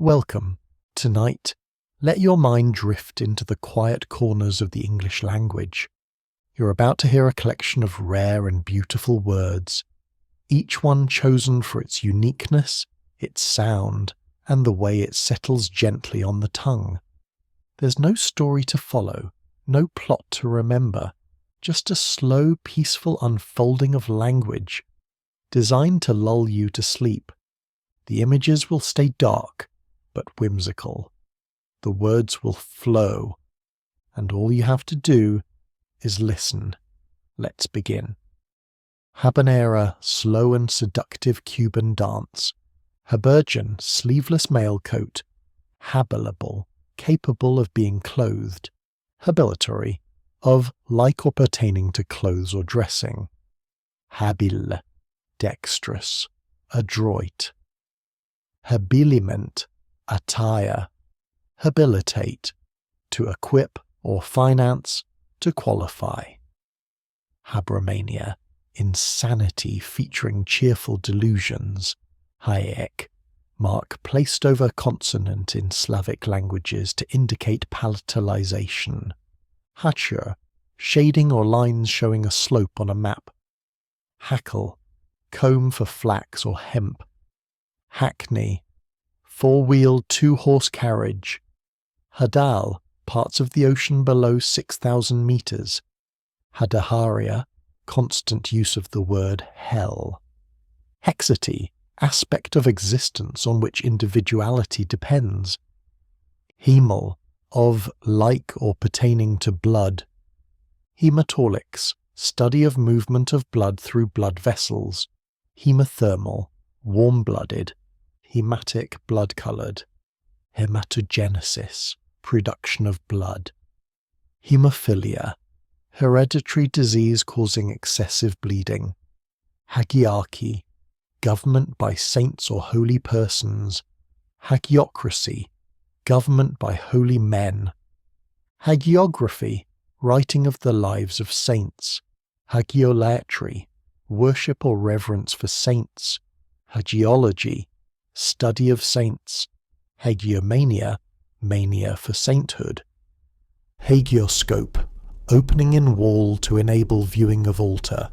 Welcome. Tonight, let your mind drift into the quiet corners of the English language. You're about to hear a collection of rare and beautiful words, each one chosen for its uniqueness, its sound, and the way it settles gently on the tongue. There's no story to follow, no plot to remember, just a slow, peaceful unfolding of language, designed to lull you to sleep. The images will stay dark, but whimsical. The words will flow, and all you have to do is listen. Let's begin. Habanera, slow and seductive Cuban dance. Habergeon, sleeveless male coat. Habilible, capable of being clothed. Habilitory, of like or pertaining to clothes or dressing. Habile, dexterous, adroit. Habiliment, attire. Habilitate, to equip or finance, to qualify. Habramania, insanity featuring cheerful delusions. Hayek, mark placed over consonant in Slavic languages to indicate palatalization. Hacher, shading or lines showing a slope on a map. Hackle, comb for flax or hemp. Hackney, four-wheeled two-horse carriage. Hadal, parts of the ocean below 6,000 meters. Hadaharia, constant use of the word hell. Hexity, aspect of existence on which individuality depends. Hemal, of like or pertaining to blood. Hematolix, study of movement of blood through blood vessels. Hemothermal, warm-blooded. Hematic, blood-coloured. Hematogenesis, production of blood. Hemophilia, hereditary disease causing excessive bleeding. Hagiarchy, government by saints or holy persons. Hagiocracy, government by holy men. Hagiography, writing of the lives of saints. Hagiolatry, worship or reverence for saints. Hagiology, study of saints. Hagiomania, mania for sainthood. Hagioscope, opening in wall to enable viewing of altar.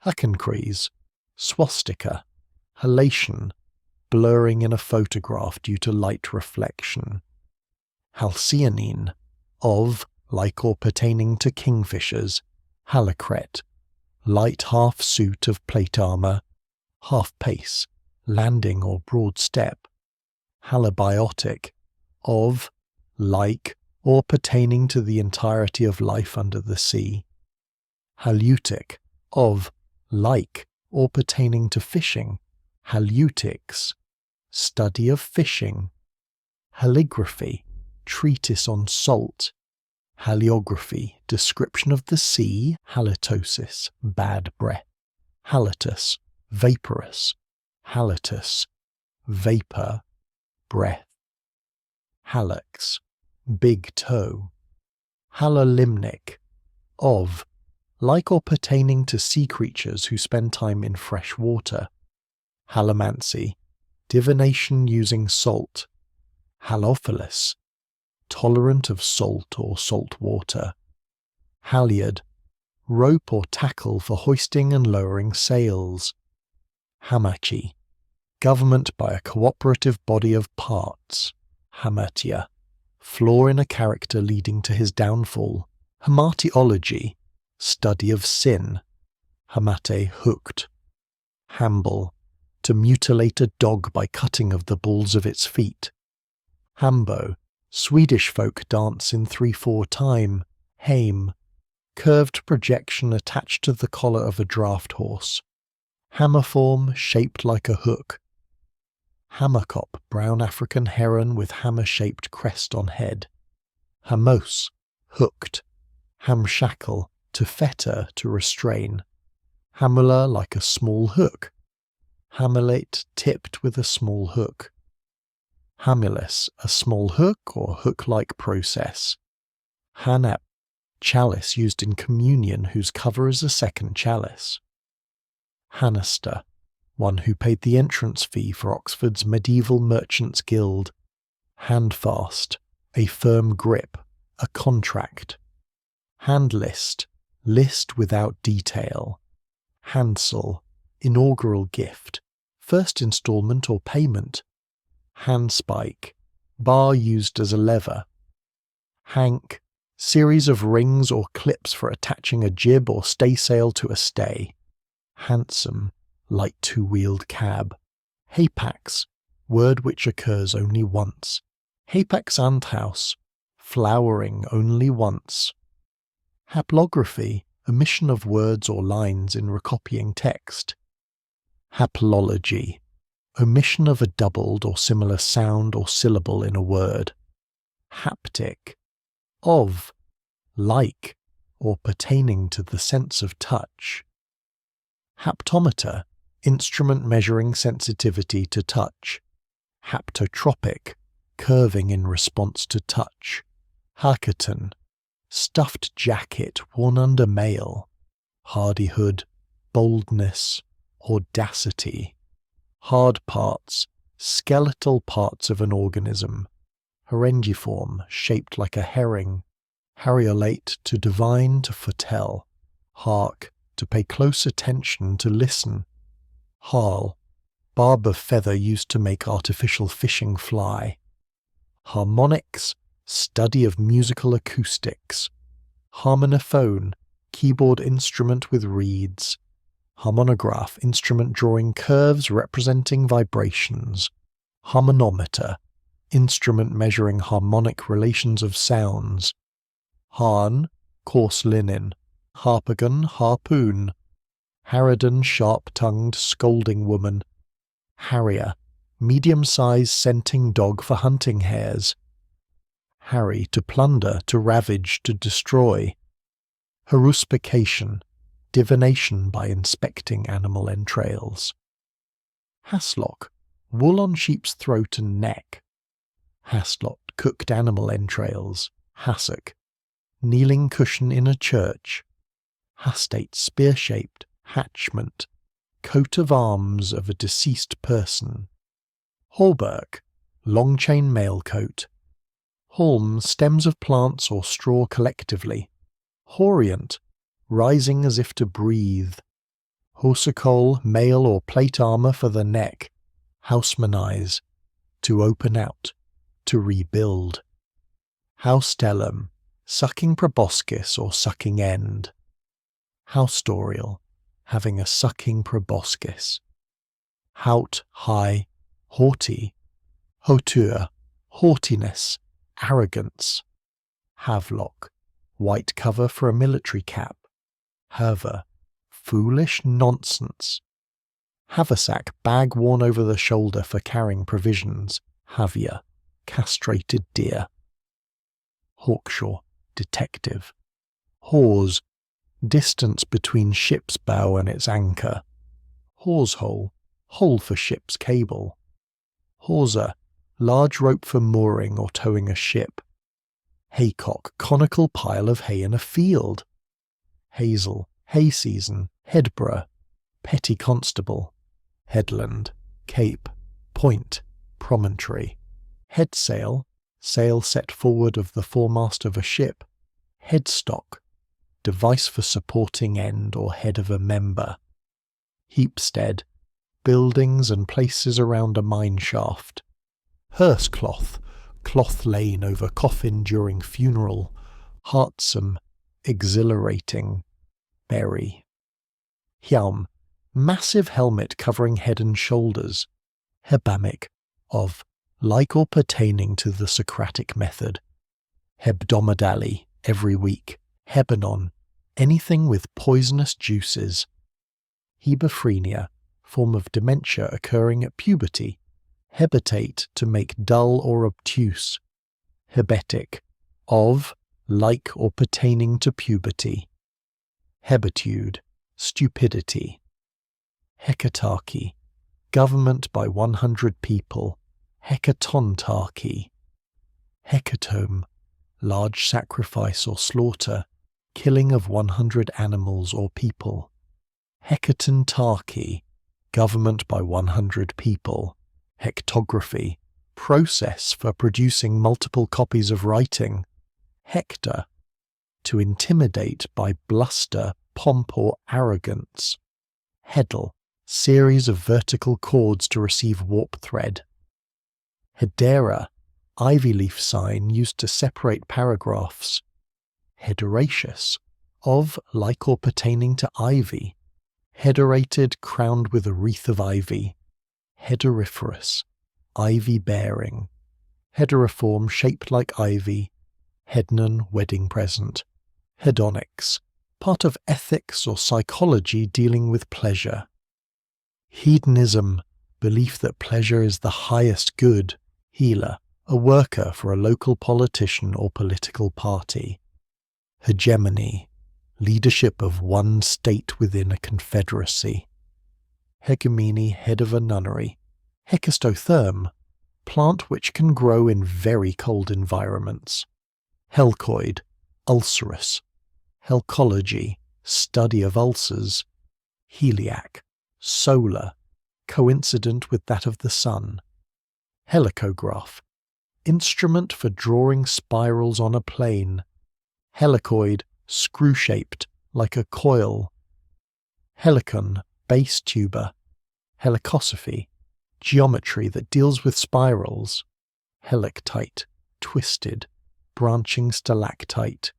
Hakenkreis, swastika. Halation, blurring in a photograph due to light reflection. Halcyonin, of, like or pertaining to kingfishers. Halacret, light half suit of plate armour. Half pace, landing or broad step. Halabiotic, of, like, or pertaining to the entirety of life under the sea. Haleutic, of, like, or pertaining to fishing. Haleutic, study of fishing. Haligraphy, treatise on salt. Haliography, description of the sea. Halitosis, bad breath. Halitus, vaporous. Halitus, vapor, breath. Hallux, big toe. Halolimnic, of, like or pertaining to sea creatures who spend time in fresh water. Halomancy, divination using salt. Halophilus, tolerant of salt or salt water. Halyard, rope or tackle for hoisting and lowering sails. Hamachi, government by a cooperative body of parts. Hamartia, flaw in a character leading to his downfall. Hamartiology, study of sin. Hamate, hooked. Hamble, to mutilate a dog by cutting of the balls of its feet. Hambo, Swedish folk dance in 3/4 time. Hame, curved projection attached to the collar of a draft horse. Hammerform, shaped like a hook. Hammerkop, brown African heron with hammer-shaped crest on head. Hamos, hooked. Hamshackle, to fetter, to restrain. Hamula, like a small hook. Hamulate, tipped with a small hook. Hamulus, a small hook or hook-like process. Hanap, chalice used in communion whose cover is a second chalice. Hanaster, one who paid the entrance fee for Oxford's Medieval Merchants' Guild, handfast, a firm grip, a contract. Handlist, list without detail. Hansel, inaugural gift, first installment or payment. Handspike, bar used as a lever. Hank, series of rings or clips for attaching a jib or staysail to a stay. Handsome, light two-wheeled cab. Hapax, word which occurs only once. Hapax Anthaus, flowering only once. Haplography, omission of words or lines in recopying text. Haplology, omission of a doubled or similar sound or syllable in a word. Haptic, of, like, or pertaining to the sense of touch. Haptometer, instrument measuring sensitivity to touch. Haptotropic, curving in response to touch. Hackaton, stuffed jacket worn under mail. Hardihood, boldness, audacity. Hard parts, skeletal parts of an organism. Harengiform, shaped like a herring. Hariolate, to divine, to foretell. Hark, to pay close attention, to listen. Harl, barb of feather used to make artificial fishing fly. Harmonics, study of musical acoustics. Harmonophone, keyboard instrument with reeds. Harmonograph, instrument drawing curves representing vibrations. Harmonometer, instrument measuring harmonic relations of sounds. Harn, coarse linen. Harpagon, harpoon. Harridan, sharp-tongued, scolding woman. Harrier, medium-sized scenting dog for hunting hares. Harry, to plunder, to ravage, to destroy. Haruspication, divination by inspecting animal entrails. Haslock, wool on sheep's throat and neck. Haslot, cooked animal entrails. Hassock, kneeling cushion in a church. Hastate, spear-shaped. Hatchment, coat of arms of a deceased person. Hauberk, long chain mail coat. Haulm, stems of plants or straw collectively. Horient, rising as if to breathe. Horsecole, mail or plate armour for the neck. Housemanize, to open out, to rebuild. Haustellum, sucking proboscis or sucking end. Haustorial, having a sucking proboscis. Haut, high, haughty. Hauteur, haughtiness, arrogance. Havelock, white cover for a military cap. Haver, foolish nonsense. Haversack, bag worn over the shoulder for carrying provisions. Havia, castrated deer. Hawkshaw, detective. Hawse, distance between ship's bow and its anchor. Hawsehole, hole for ship's cable. Hawser, large rope for mooring or towing a ship. Haycock, conical pile of hay in a field. Hazel, hay season. Headborough, petty constable. Headland, cape. Point, promontory. Headsail, sail set forward of the foremast of a ship. Headstock, device for supporting end or head of a member. Heapstead, buildings and places around a mine shaft. Hearse cloth, cloth lain over coffin during funeral. Heartsome, exhilarating. Berry. Hjalm, massive helmet covering head and shoulders. Hebamic, of, like or pertaining to the Socratic method. Hebdomadally, every week. Hebanon, anything with poisonous juices. Hebephrenia, form of dementia occurring at puberty. Hebetate, to make dull or obtuse. Hebetic, of, like or pertaining to puberty. Hebitude, stupidity. Hecatarchy, government by 100 people. Hecatontarchy. Hecatome, large sacrifice or slaughter, killing of 100 animals or people. Hecatontarchy, government by 100 people. Hectography, process for producing multiple copies of writing. Hector, to intimidate by bluster, pomp, or arrogance. Heddle, series of vertical chords to receive warp thread. Hedera, ivy leaf sign used to separate paragraphs. Hederaceous, of, like or pertaining to ivy. Hederated, crowned with a wreath of ivy. Hederiferous, ivy bearing. Hederiform, shaped like ivy. Hednon, wedding present. Hedonics, part of ethics or psychology dealing with pleasure. Hedonism, belief that pleasure is the highest good. Healer, a worker for a local politician or political party. Hegemony, leadership of one state within a confederacy. Hegemony, head of a nunnery. Hecastotherm, plant which can grow in very cold environments. Helcoid, ulcerous. Helcology, study of ulcers. Heliac, solar, coincident with that of the sun. Helicograph, instrument for drawing spirals on a plane. Helicoid, screw-shaped, like a coil. Helicon, base tuber. Helicosophy, geometry that deals with spirals. Helictite, twisted, branching stalactite.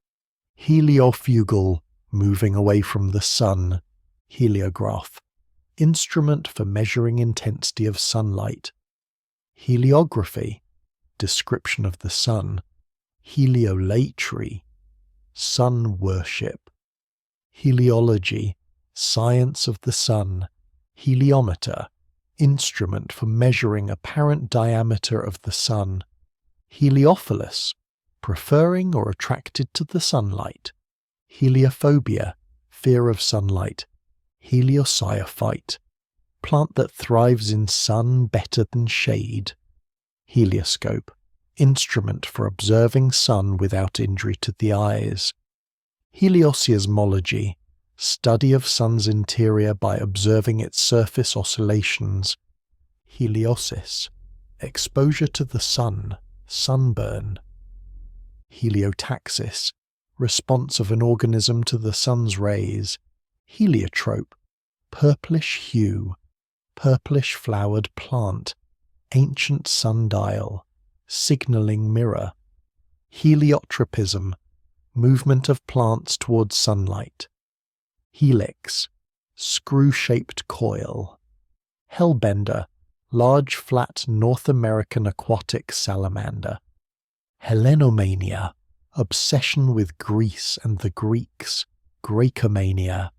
Heliofugal, moving away from the sun. Heliograph, instrument for measuring intensity of sunlight. Heliography, description of the sun. Heliolatry, sun worship. Heliology, science of the sun. Heliometer, instrument for measuring apparent diameter of the sun. Heliophilus, preferring or attracted to the sunlight. Heliophobia, fear of sunlight. Heliocyanophyte, plant that thrives in sun better than shade. Helioscope, instrument for observing sun without injury to the eyes. Heliosseismology, study of sun's interior by observing its surface oscillations. Heliosis, exposure to the sun, sunburn. Heliotaxis, response of an organism to the sun's rays. Heliotrope, purplish hue, purplish flowered plant, ancient sundial, signalling mirror. Heliotropism, movement of plants towards sunlight. Helix, screw-shaped coil. Hellbender, large flat North American aquatic salamander. Hellenomania, obsession with Greece and the Greeks, Graecomania.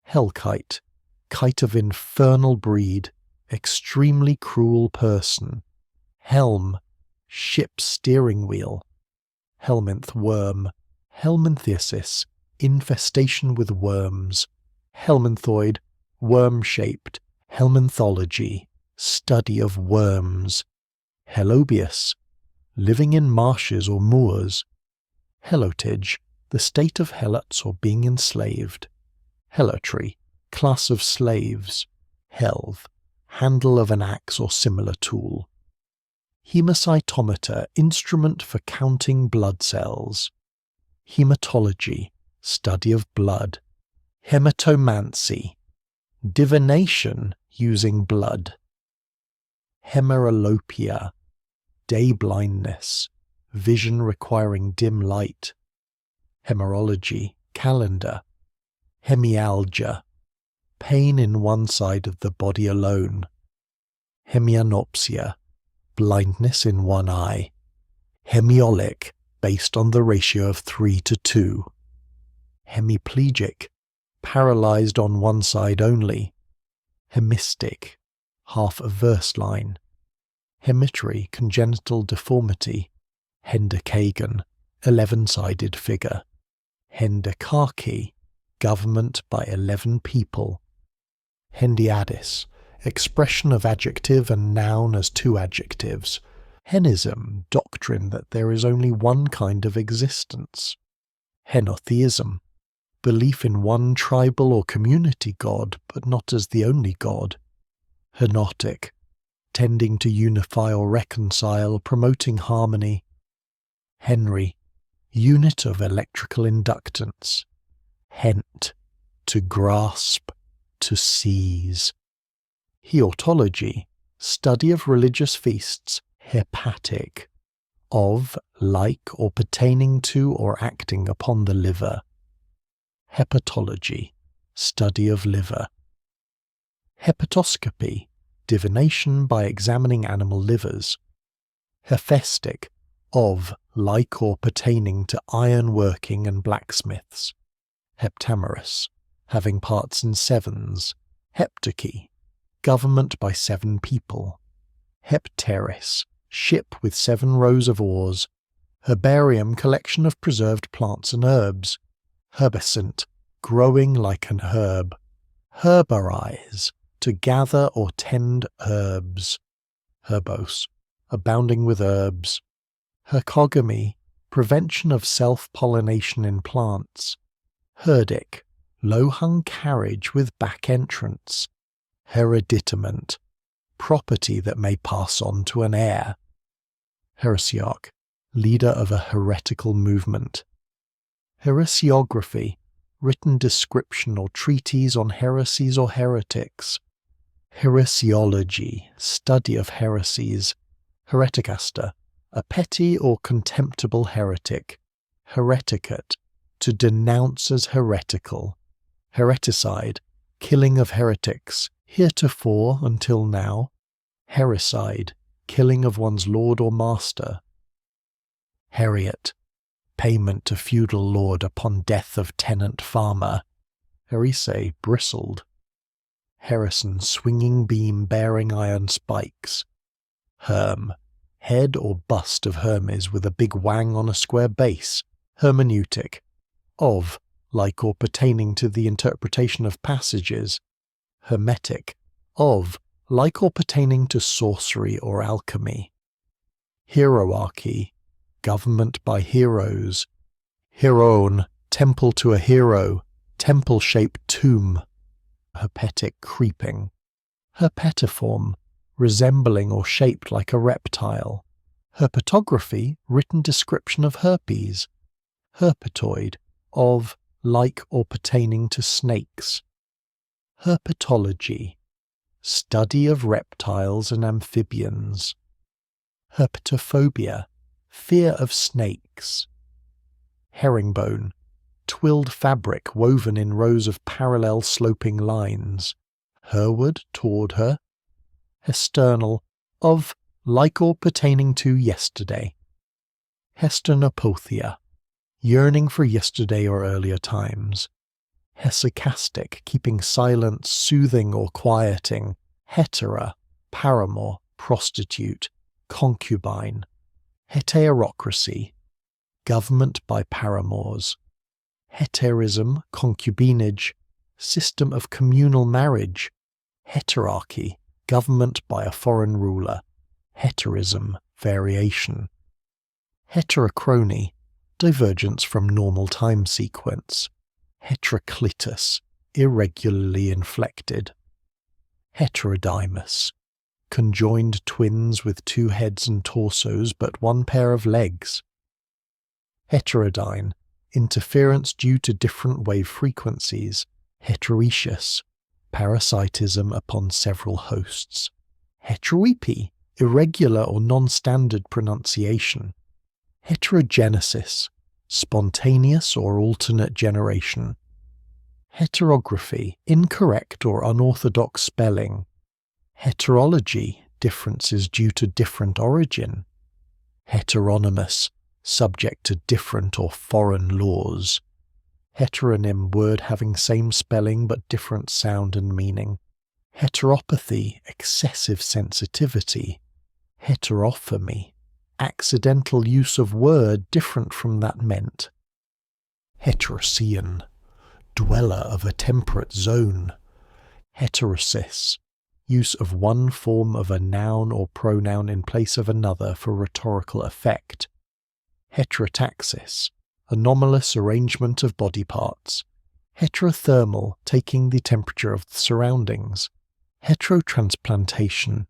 Hellkite, kite of infernal breed, extremely cruel person. Helm, ship's steering wheel. Helminth worm, helminthiasis, infestation with worms. Helminthoid, worm-shaped. Helminthology, study of worms. Helobius, living in marshes or moors. Helotage, the state of helots or being enslaved. Helotry, class of slaves. Helve, handle of an axe or similar tool. Hemocytometer, instrument for counting blood cells. Hematology, study of blood. Hematomancy, divination using blood. Hemerolopia, day blindness, vision requiring dim light. Hemerology, calendar. Hemialgia, pain in one side of the body alone. Hemianopsia, blindness in one eye. Hemiolic, based on the ratio of 3:2. Hemiplegic, paralyzed on one side only. Hemistic, half a verse line. Hemitry, congenital deformity. Hendecagon, 11-sided figure. Hendecarchy, government by 11 people. Hendiadys, expression of adjective and noun as two adjectives. Henism, doctrine that there is only one kind of existence. Henotheism, belief in one tribal or community god, but not as the only god. Henotic, pretending to unify or reconcile, promoting harmony. Henry, unit of electrical inductance. Hent, to grasp, to seize. Heotology, study of religious feasts. Hepatic, of, like, or pertaining to or acting upon the liver. Hepatology, study of liver. Hepatoscopy, divination by examining animal livers. Hephaestic, of, like, or pertaining to iron working and blacksmiths. Heptamerous, having parts in sevens. Heptarchy, government by 7 people. Hepteris, ship with 7 rows of oars. Herbarium, collection of preserved plants and herbs. Herbescent, growing like an herb. Herbarize, to gather or tend herbs. Herbose, abounding with herbs. Hercogamy, prevention of self-pollination in plants. Herdic, low-hung carriage with back entrance. Hereditament, property that may pass on to an heir. Heresiarch, leader of a heretical movement. Heresiography, written description or treatise on heresies or heretics. Heresiology, study of heresies. Hereticaster, a petty or contemptible heretic. Hereticate, to denounce as heretical. Hereticide, killing of heretics, heretofore until now. Hericide, killing of one's lord or master. Heriot, payment to feudal lord upon death of tenant farmer. Herise, bristled. Herison, swinging beam bearing iron spikes. Herm, head or bust of Hermes with a big wang on a square base. Hermeneutic, of, like or pertaining to the interpretation of passages. Hermetic, of, like or pertaining to sorcery or alchemy. Hierarchy, government by heroes. Hieron, temple to a hero, temple-shaped tomb. Herpetic, creeping. Herpetiform, resembling or shaped like a reptile. Herpetography, written description of herpes. Herpetoid, of, like or pertaining to snakes. Herpetology, study of reptiles and amphibians. Herpetophobia, fear of snakes. Herringbone, twilled fabric woven in rows of parallel sloping lines. Herward, toward her. Hesternal, of, like or pertaining to yesterday. Hesternopothia, yearning for yesterday or earlier times. Hesychastic, keeping silence, soothing or quieting. Hetera, paramour, prostitute. Concubine. Heterocracy, government by paramours. Heterism, concubinage, system of communal marriage. Heterarchy, government by a foreign ruler. Heterism, variation. Heterochrony, divergence from normal time sequence. Heteroclitus, irregularly inflected. Heterodymus, conjoined twins with 2 heads and torsos but 1 pair of legs. Heterodyne, interference due to different wave frequencies. Heteroecious, parasitism upon several hosts. Heteroepi, irregular or non-standard pronunciation. Heterogenesis, spontaneous or alternate generation. Heterography, incorrect or unorthodox spelling. Heterology, differences due to different origin. Heteronymous, subject to different or foreign laws. Heteronym, word having same spelling but different sound and meaning. Heteropathy, excessive sensitivity. Heterophemy, accidental use of word different from that meant. Heterocean, dweller of a temperate zone. Heterosis, use of one form of a noun or pronoun in place of another for rhetorical effect. Heterotaxis, anomalous arrangement of body parts. Heterothermal, taking the temperature of the surroundings. Heterotransplantation,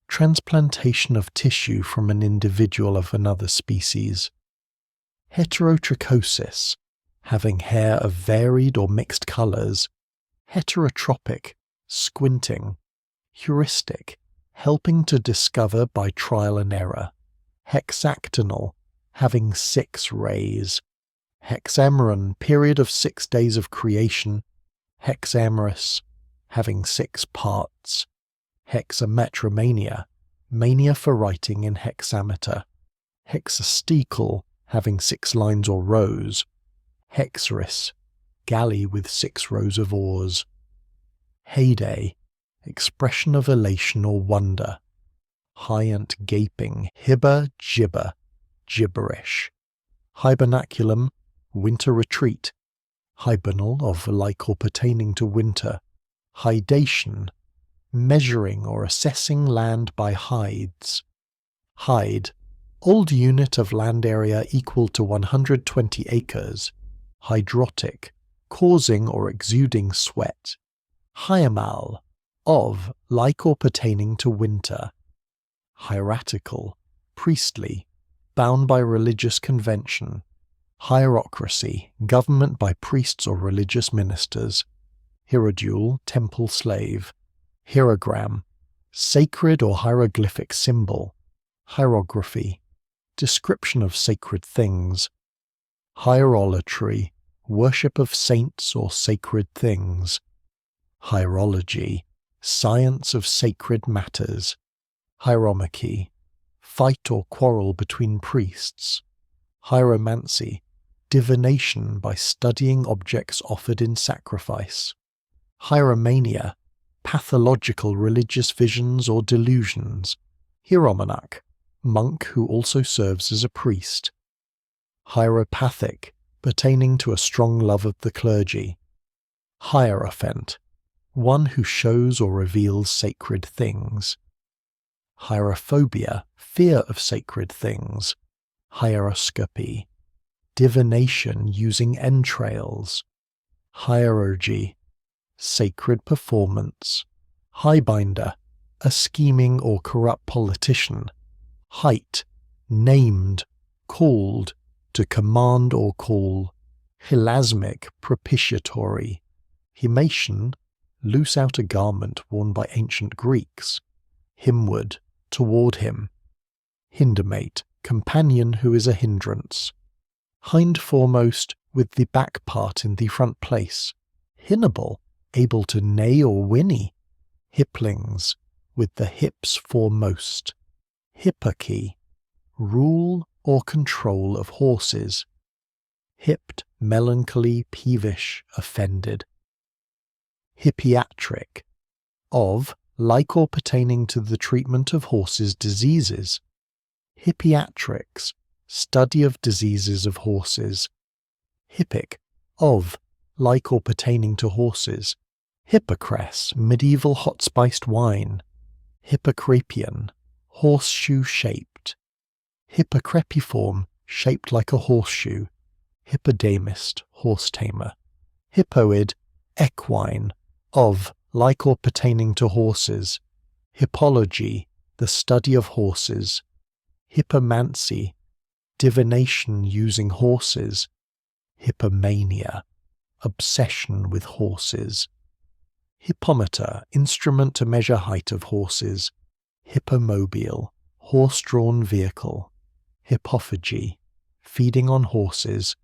transplantation of tissue from an individual of another species. Heterotrichosis, having hair of varied or mixed colours. Heterotropic, squinting. Heuristic, helping to discover by trial and error. Hexactinal, having 6 rays. Hexameron, period of 6 days of creation. Hexamerous, having 6 parts. Hexametromania, mania for writing in hexameter. Hexastecal, having 6 lines or rows. Hexeris, galley with 6 rows of oars. Heyday, expression of elation or wonder. Hyant gaping, hibber, gibber, gibberish. Hibernaculum, winter retreat. Hibernal, of like or pertaining to winter. Hydation, measuring or assessing land by hides. Hide, old unit of land area equal to 120 acres. Hydrotic, causing or exuding sweat. Hyamal, of, like or pertaining to winter. Hieratical, priestly, bound by religious convention. Hierocracy, government by priests or religious ministers. Hierodule, temple slave. Hierogram, sacred or hieroglyphic symbol. Hierography, description of sacred things. Hierolatry, worship of saints or sacred things. Hierology, science of sacred matters. Hieromachy, fight or quarrel between priests. Hieromancy, divination by studying objects offered in sacrifice. Hieromania, pathological religious visions or delusions. Hieromonach, monk who also serves as a priest. Hieropathic, pertaining to a strong love of the clergy. Hierophant, one who shows or reveals sacred things. Hierophobia, fear of sacred things. Hieroscopy, divination using entrails. Hierurgy, sacred performance. Highbinder, a scheming or corrupt politician. Height, named, called, to command or call. Hilasmic, propitiatory. Himation, loose outer garment worn by ancient Greeks. Himward, toward him. Hindermate, companion who is a hindrance. Hind foremost, with the back part in the front place. Hinnable, able to neigh or whinny. Hiplings, with the hips foremost. Hipparchy, rule or control of horses. Hipped, melancholy, peevish, offended. Hippiatric, of, like or pertaining to the treatment of horses' diseases. Hippiatrics, study of diseases of horses. Hippic, of, like or pertaining to horses. Hippocress, medieval hot-spiced wine. Hippocrapian, horseshoe-shaped. Hippocrepiform, shaped like a horseshoe. Hippodamist, horse-tamer. Hippoid, equine, of, like or pertaining to horses. Hippology, the study of horses. Hippomancy, divination using horses. Hippomania, obsession with horses. Hippometer, instrument to measure height of horses. Hippomobile, horse-drawn vehicle. Hippophagy, feeding on horses.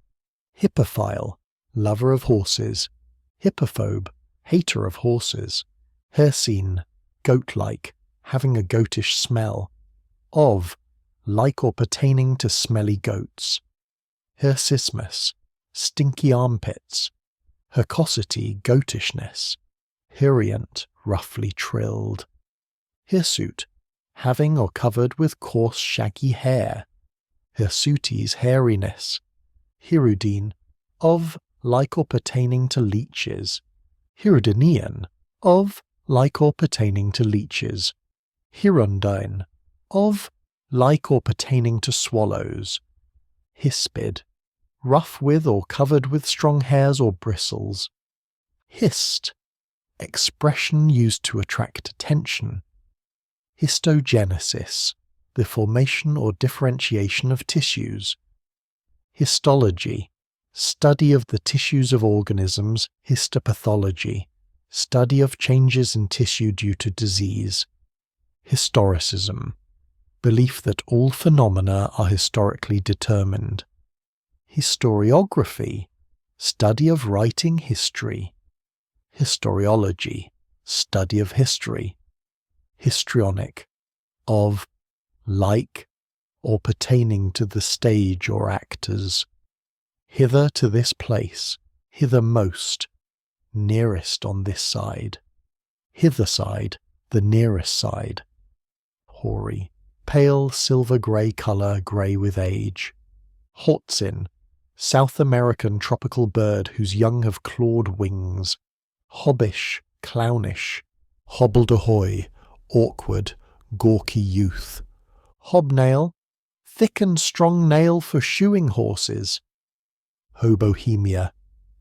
Hippophile, lover of horses. Hippophobe, hater of horses. Hirsine, goat-like, having a goatish smell. Of, like or pertaining to smelly goats. Hirsismus, stinky armpits. Hercosity, goatishness. Hurient, roughly trilled. Hirsute, having or covered with coarse shaggy hair. Hirsutes, hairiness. Hirudine, of, like or pertaining to leeches. Hirudinian, of, like or pertaining to leeches. Hirundine, of, like or pertaining to swallows. Hispid, rough with or covered with strong hairs or bristles. Hist, expression used to attract attention. Histogenesis, the formation or differentiation of tissues. Histology, study of the tissues of organisms. Histopathology, study of changes in tissue due to disease. Historicism, belief that all phenomena are historically determined. Historiography, study of writing history. Historiology, study of history. Histrionic, of, like, or pertaining to the stage or actors. Hither to this place, hithermost, nearest on this side. Hither side, the nearest side. Hoary, pale silver-grey colour, grey with age. Hoatzin, South American tropical bird whose young have clawed wings. Hobbish, clownish. Hobbledehoy, awkward, gawky youth. Hobnail, thick and strong nail for shoeing horses. Hobohemia,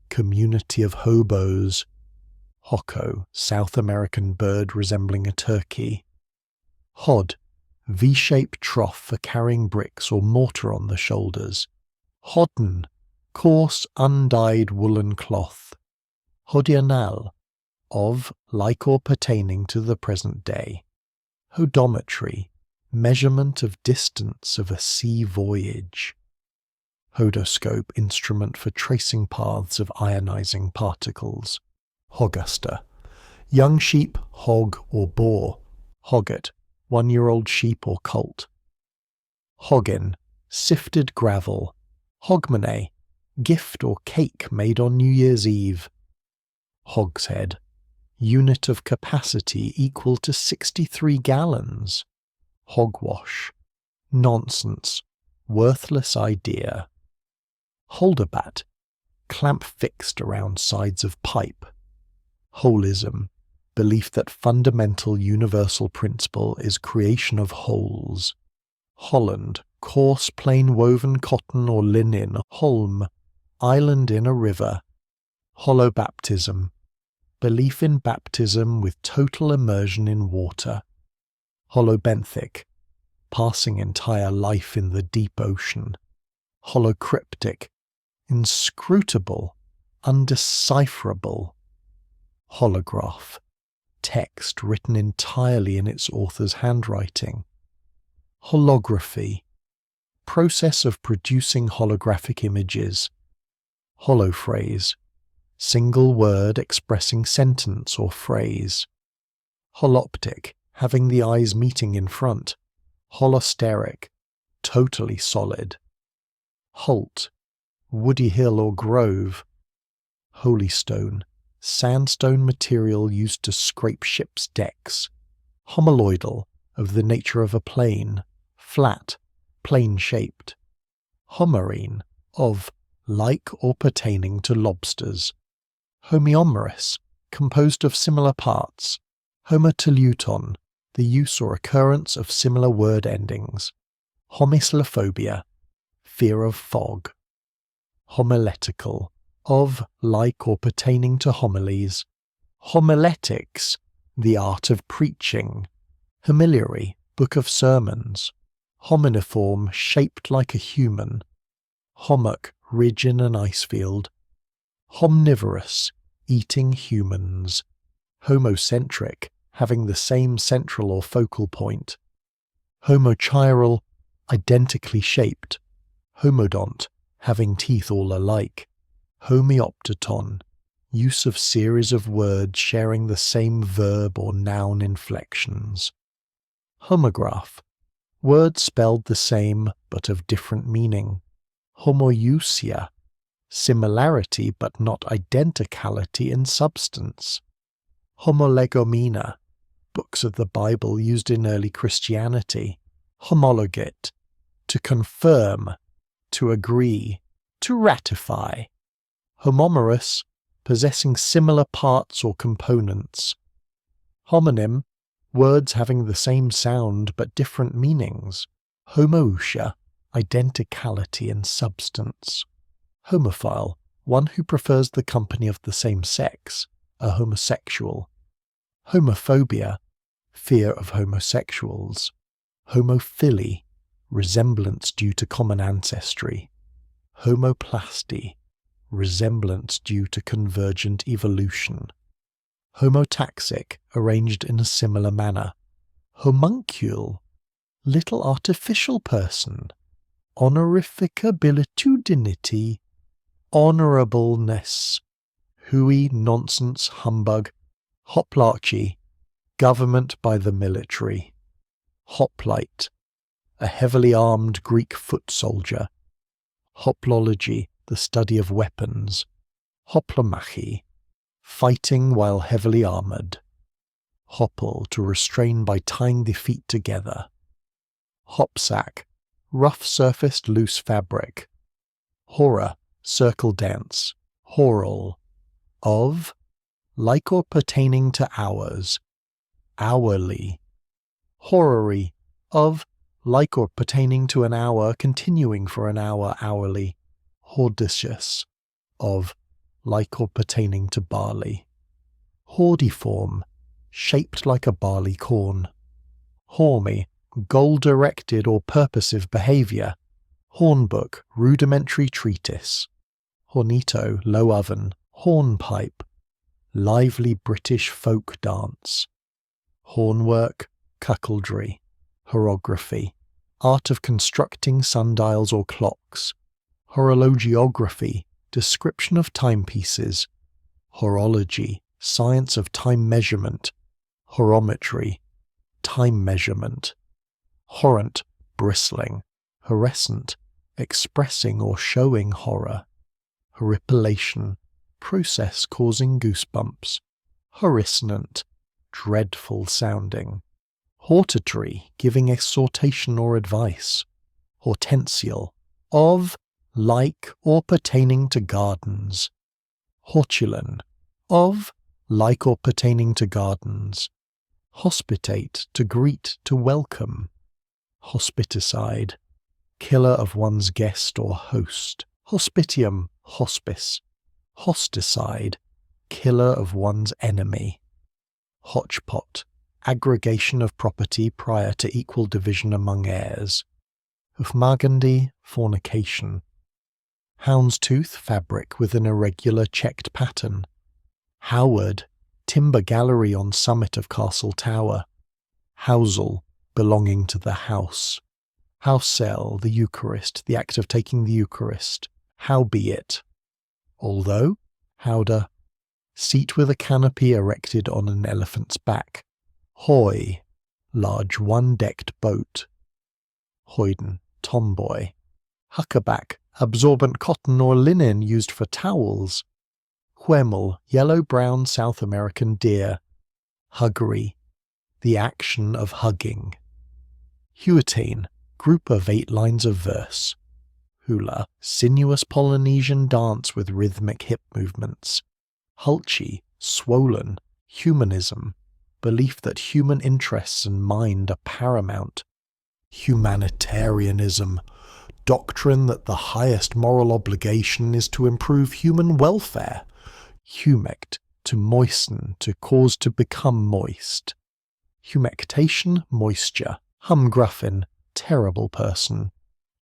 community of hobos. Hocko, South American bird resembling a turkey. Hod, V-shaped trough for carrying bricks or mortar on the shoulders. Hodden, coarse, undyed woolen cloth. Hodianal, of, like or pertaining to the present day. Hodometry, measurement of distance of a sea voyage. Hodoscope, instrument for tracing paths of ionizing particles. Hoguster, young sheep, hog or boar. Hogget, 1-year-old sheep or colt. Hoggin, sifted gravel. Hogmanay, gift or cake made on New Year's Eve. Hogshead, unit of capacity equal to 63 gallons. Hogwash, nonsense, worthless idea. Holderbat, clamp fixed around sides of pipe. Holism, belief that fundamental universal principle is creation of wholes. Holland, coarse plain woven cotton or linen. Holm, island in a river. Holobaptism, belief in baptism with total immersion in water. Holobenthic, passing entire life in the deep ocean. Holocryptic, inscrutable, undecipherable. Holograph, text written entirely in its author's handwriting. Holography, process of producing holographic images. Holophrase, single word expressing sentence or phrase. Holoptic, having the eyes meeting in front. Holosteric, totally solid. Holt, woody hill or grove. Holystone, sandstone material used to scrape ships' decks. Homoloidal, of the nature of a plane. Flat, plane-shaped. Homarine, of, like or pertaining to lobsters. Homeomerous, composed of similar parts. Homotoluton, the use or occurrence of similar word endings. Homicelophobia, fear of fog. Homiletical, of, like or pertaining to homilies. Homiletics, the art of preaching. Homiliary, book of sermons. Hominiform, shaped like a human. Hommock, ridge in an ice field. Homnivorous, eating humans. Homocentric, having the same central or focal point. Homochiral, identically shaped. Homodont, having teeth all alike. Homeoptaton, use of series of words sharing the same verb or noun inflections. Homograph, words spelled the same but of different meaning. Homoousia, similarity but not identicality in substance. Homolegomena, books of the Bible used in early Christianity. Homologate, to confirm, to agree, to ratify. Homomerous, possessing similar parts or components. Homonym, words having the same sound but different meanings. Homoousia, identicality in substance. Homophile, one who prefers the company of the same sex, a homosexual. Homophobia, fear of homosexuals. Homophily, resemblance due to common ancestry. Homoplasty, resemblance due to convergent evolution. Homotaxic, arranged in a similar manner. Homuncule, little artificial person. Honorificabilitudinity, honourableness. Hooey, nonsense, humbug. Hoplarchy, government by the military. Hoplite, a heavily armed Greek foot soldier. Hoplology, the study of weapons. Hoplomachy, fighting while heavily armoured. Hopple, to restrain by tying the feet together. Hopsack, rough-surfaced loose fabric. Hora, circle dance. Horal, of, like or pertaining to hours. Hourly. Horary, of, like or pertaining to an hour, continuing for an hour hourly. Hordacious, of, like or pertaining to barley. Hordiform, shaped like a barley corn. Hormy, goal-directed or purposive behaviour. Hornbook, rudimentary treatise. Hornito, low oven. Hornpipe, lively British folk dance. Hornwork, cuckoldry. Horography, art of constructing sundials or clocks. Horologiography, description of timepieces. Horology, science of time measurement. Horometry, time measurement. Horrent, bristling. Horrescent, expressing or showing horror. Horripilation, process causing goosebumps. Horrissonant, dreadful sounding. Hortatory, giving exhortation or advice. Hortensial, of, like or pertaining to gardens. Hortulon, of, like or pertaining to gardens. Hospitate, to greet, to welcome. Hospiticide, killer of one's guest or host. Hospitium, hospice. Hosticide, killer of one's enemy. Hotchpot, aggregation of property prior to equal division among heirs. Hoofmagandy, fornication. Houndstooth, fabric with an irregular checked pattern. Howard, timber gallery on summit of castle tower. Housel, belonging to the house. Housel, the Eucharist, the act of taking the Eucharist. Howbeit. Although, howdah, seat with a canopy erected on an elephant's back. Hoy, large one-decked boat. Hoyden, tomboy. Huckaback, absorbent cotton or linen used for towels. Huemel, yellow-brown South American deer. Huggery, the action of hugging. Huetane, group of 8 lines of verse. Hula, sinuous Polynesian dance with rhythmic hip movements. Hulchi, swollen, humanism, belief that human interests and mind are paramount. Humanitarianism, doctrine that the highest moral obligation is to improve human welfare. Humect, to moisten, to cause to become moist. Humectation, moisture. Humgruffin, terrible person.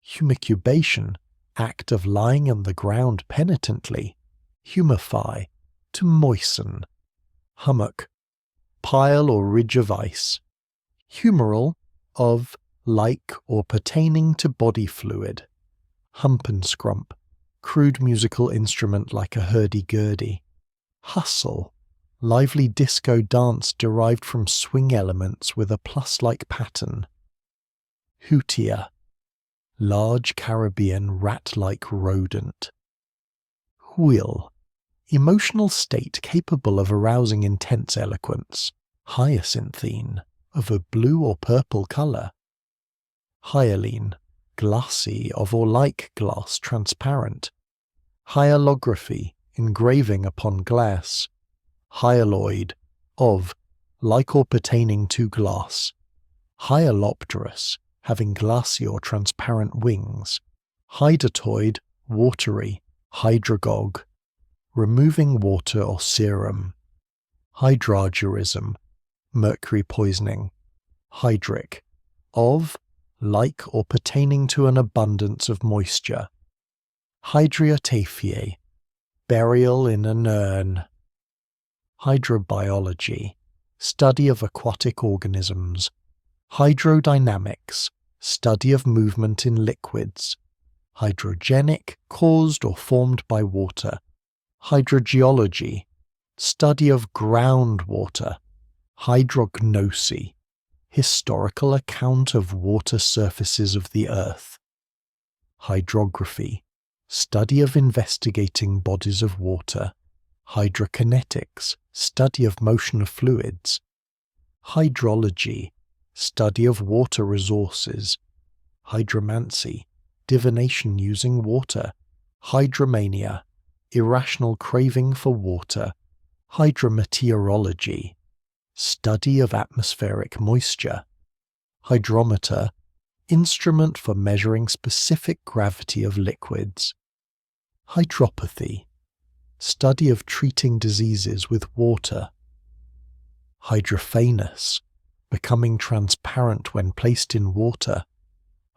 Humicubation, act of lying on the ground penitently. Humify, to moisten. Hummock, pile or ridge of ice. Humoral, of, like or pertaining to body fluid. Humpenscrump, crude musical instrument like a hurdy-gurdy. Hustle, lively disco dance derived from swing elements with a plus-like pattern. Hootia, large Caribbean rat-like rodent. Wheel, emotional state capable of arousing intense eloquence. Hyacinthine, of a blue or purple colour. Hyaline, glassy, of or like glass, transparent. Hyalography, engraving upon glass. Hyaloid, of, like or pertaining to glass. Hyalopterous, having glassy or transparent wings. Hydatoid, watery. Hydragogue, removing water or serum. Hydrargyrism, mercury poisoning. Hydric, of, like or pertaining to an abundance of moisture. Hydriotaphie, burial in an urn. Hydrobiology, study of aquatic organisms. Hydrodynamics, study of movement in liquids. Hydrogenic, caused or formed by water. Hydrogeology, study of groundwater. Hydrognosy, historical account of water surfaces of the earth. Hydrography, study of investigating bodies of water. Hydrokinetics, study of motion of fluids. Hydrology, study of water resources. Hydromancy, divination using water. Hydromania, irrational craving for water. Hydrometeorology, study of atmospheric moisture. Hydrometer, instrument for measuring specific gravity of liquids. Hydropathy, study of treating diseases with water. Hydrophanous, becoming transparent when placed in water.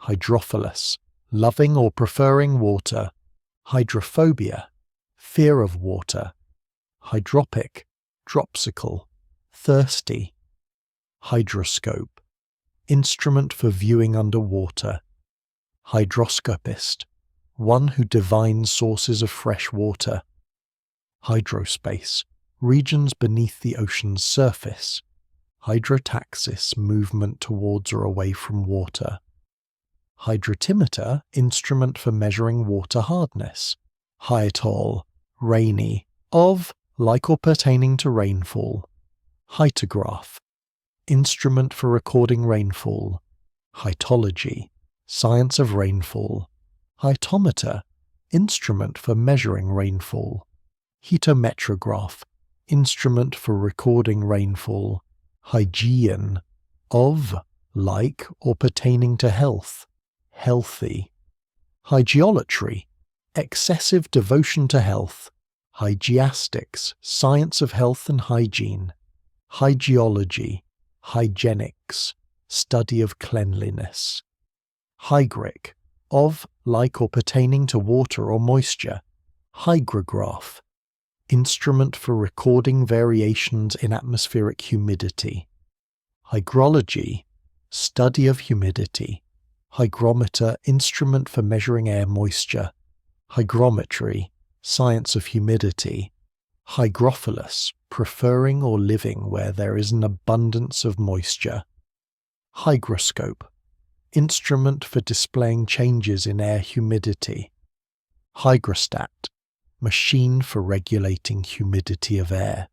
Hydrophilus, loving or preferring water. Hydrophobia, fear of water. Hydropic, dropsical, thirsty. Hydroscope, instrument for viewing underwater. Hydroscopist, one who divines sources of fresh water. Hydrospace, regions beneath the ocean's surface. Hydrotaxis, movement towards or away from water. Hydrotimeter, instrument for measuring water hardness. Hyetol, rainy, of, like or pertaining to rainfall. Hyetograph, instrument for recording rainfall. Hyetology, science of rainfall. Hyetometer, instrument for measuring rainfall. Hetometrograph, instrument for recording rainfall. Hygiene, of, like or pertaining to health. Healthy. Hygieolatry, excessive devotion to health. Hygiastics, science of health and hygiene. Hygiology, hygienics, study of cleanliness. Hygric, of, like or pertaining to water or moisture. Hygrograph, instrument for recording variations in atmospheric humidity. Hygrology, study of humidity. Hygrometer, instrument for measuring air moisture. Hygrometry, science of humidity. Hygrophilus, preferring or living where there is an abundance of moisture. Hygroscope, instrument for displaying changes in air humidity. Hygrostat, machine for regulating humidity of air.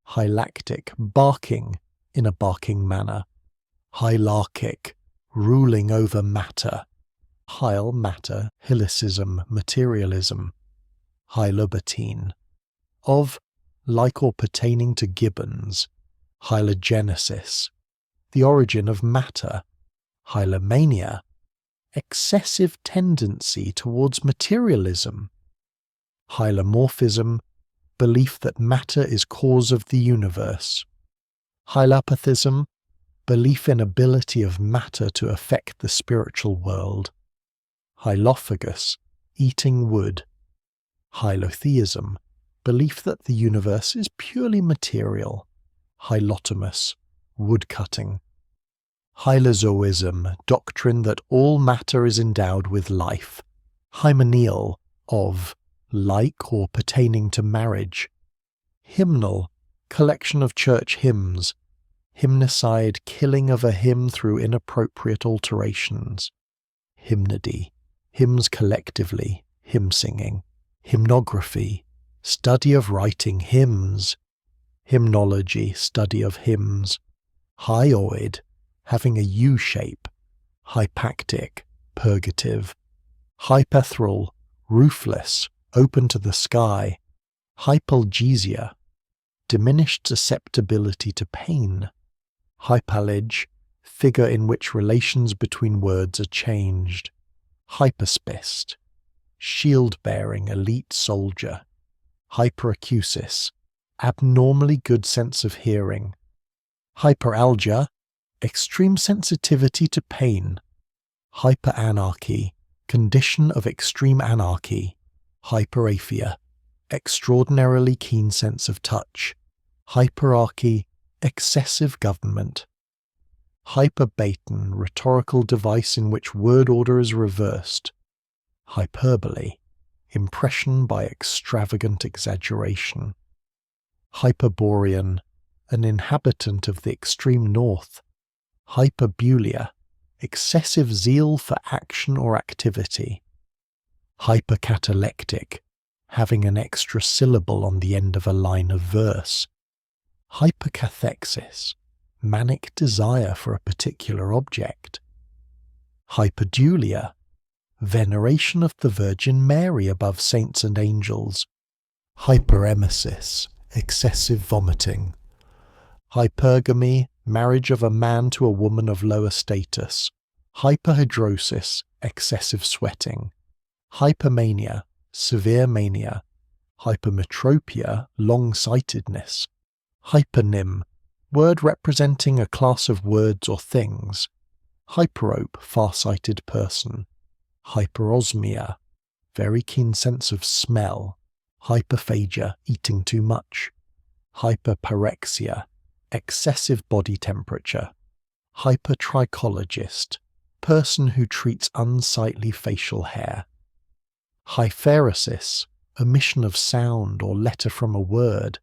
Hylactic, barking in a barking manner. Hylarchic, ruling over matter. Hyle, matter, helicism, materialism. Hylobatine, of, like or pertaining to gibbons. Hylogenesis, the origin of matter. Hylomania, excessive tendency towards materialism. Hylomorphism, belief that matter is cause of the universe. Hylapathism, belief in ability of matter to affect the spiritual world. Hylophagus, eating wood. Hylotheism, belief that the universe is purely material. Hylotomus, woodcutting. Hylozoism, doctrine that all matter is endowed with life. Hymeneal, of, like or pertaining to marriage. Hymnal, collection of church hymns. Hymnicide, killing of a hymn through inappropriate alterations. Hymnody, hymns collectively, hymn singing. Hymnography, study of writing hymns. Hymnology, study of hymns. Hyoid, having a U shape. Hypactic, purgative. Hypethral, roofless, open to the sky. Hypalgesia, diminished susceptibility to pain. Hypalage, figure in which relations between words are changed. Hyperspist, shield-bearing elite soldier. Hyperacusis, abnormally good sense of hearing. Hyperalgia, extreme sensitivity to pain. Hyperanarchy, condition of extreme anarchy. Hyperaphia, extraordinarily keen sense of touch. Hyperarchy, excessive government. Hyperbaiton, rhetorical device in which word order is reversed. Hyperbole, impression by extravagant exaggeration. Hyperborean, an inhabitant of the extreme north. Hyperbulia, excessive zeal for action or activity. Hypercatalectic, having an extra syllable on the end of a line of verse. Hypercathexis, manic desire for a particular object. Hyperdulia, veneration of the Virgin Mary above saints and angels. Hyperemesis, excessive vomiting. Hypergamy, marriage of a man to a woman of lower status. Hyperhidrosis, excessive sweating. Hypermania, severe mania. Hypermetropia, long-sightedness. Hypernym, word representing a class of words or things. Hyperope, far-sighted person. Hyperosmia, very keen sense of smell. Hyperphagia, eating too much. Hyperpyrexia, excessive body temperature. Hypertrichologist, person who treats unsightly facial hair. Hypheresis, omission of sound or letter from a word.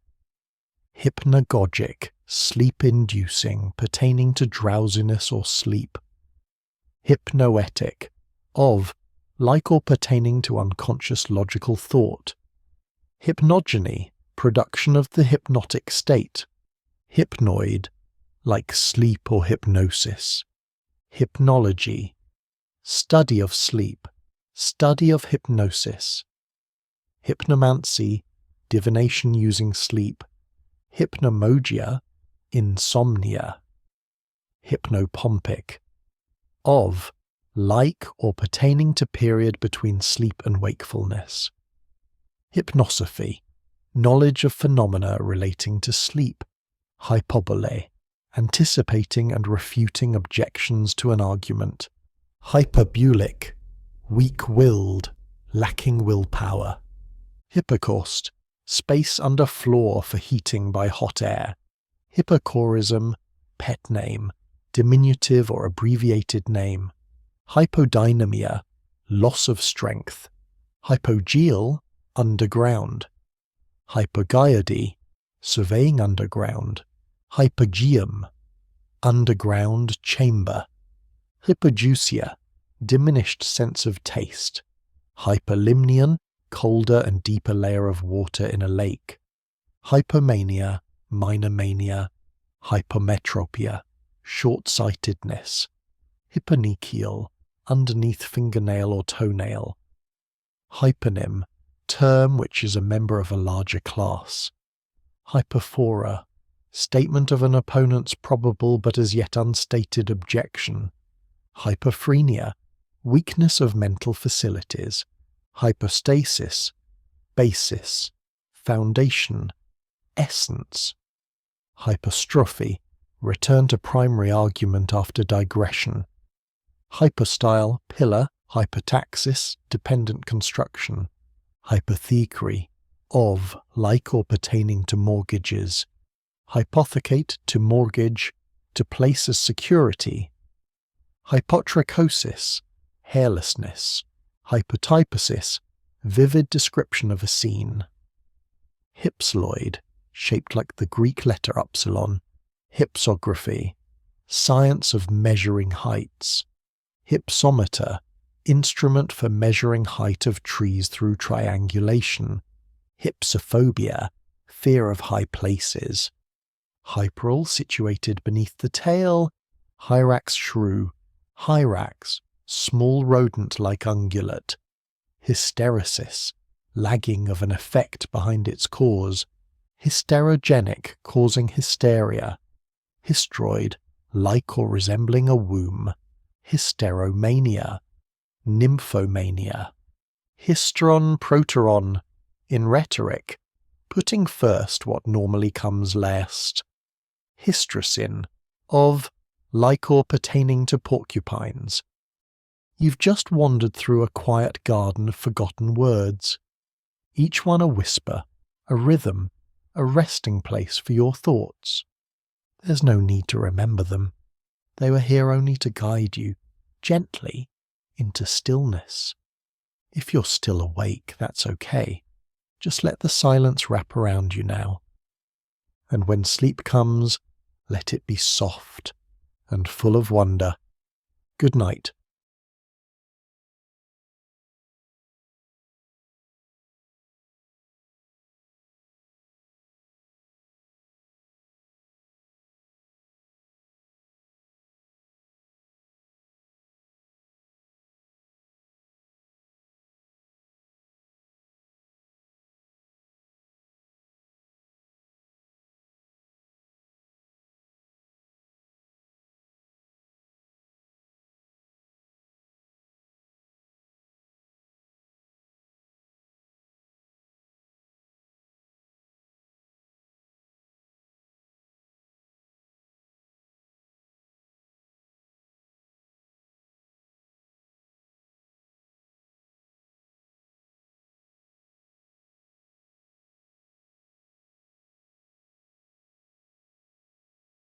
Hypnagogic, sleep-inducing, pertaining to drowsiness or sleep. Hypnoetic, of, like or pertaining to unconscious logical thought. Hypnogeny, production of the hypnotic state. Hypnoid, like sleep or hypnosis. Hypnology, study of sleep, study of hypnosis. Hypnomancy, divination using sleep. Hypnomogia, insomnia. Hypnopompic, of, like or pertaining to period between sleep and wakefulness. Hypnosophy, knowledge of phenomena relating to sleep. Hyperbole, anticipating and refuting objections to an argument. Hyperbulic, weak-willed, lacking willpower. Hypocaust, space under floor for heating by hot air. Hypocorism, pet name, diminutive or abbreviated name. Hypodynamia, loss of strength. Hypogeal, underground. Hypergyody, surveying underground. Hypogeum, underground chamber. Hypojuicia, diminished sense of taste. Hyperlimnion, colder and deeper layer of water in a lake. Hypomania, minor mania. Hypermetropia, short-sightedness. Hyponychial, underneath fingernail or toenail. Hyponym, term which is a member of a larger class. Hyperphora, statement of an opponent's probable but as yet unstated objection. Hyperphrenia, weakness of mental facilities. Hypostasis, basis, foundation, essence. Hyperstrophy, return to primary argument after digression. Hypostyle, pillar. Hypotaxis, dependent construction. Hypothecary, of, like or pertaining to mortgages. Hypothecate, to mortgage, to place as security. Hypotrichosis, hairlessness. Hypotyposis, vivid description of a scene. Hypsloid, shaped like the Greek letter upsilon. Hypsography, science of measuring heights. Hypsometer, instrument for measuring height of trees through triangulation. Hypsophobia, fear of high places. Hyperal, situated beneath the tail. Hyrax shrew, hyrax, small rodent-like ungulate. Hysteresis, lagging of an effect behind its cause. Hysterogenic, causing hysteria. Hystroid, like or resembling a womb. Hysteromania, nymphomania. Hystron proteron, in rhetoric, putting first what normally comes last. hystricin, of like or pertaining to porcupines. You've just wandered through a quiet garden of forgotten words, each one a whisper, a rhythm, a resting place for your thoughts. There's no need to remember them. They were here only to guide you, gently, into stillness. If you're still awake, that's okay. Just let the silence wrap around you now. And when sleep comes, let it be soft and full of wonder. Good night.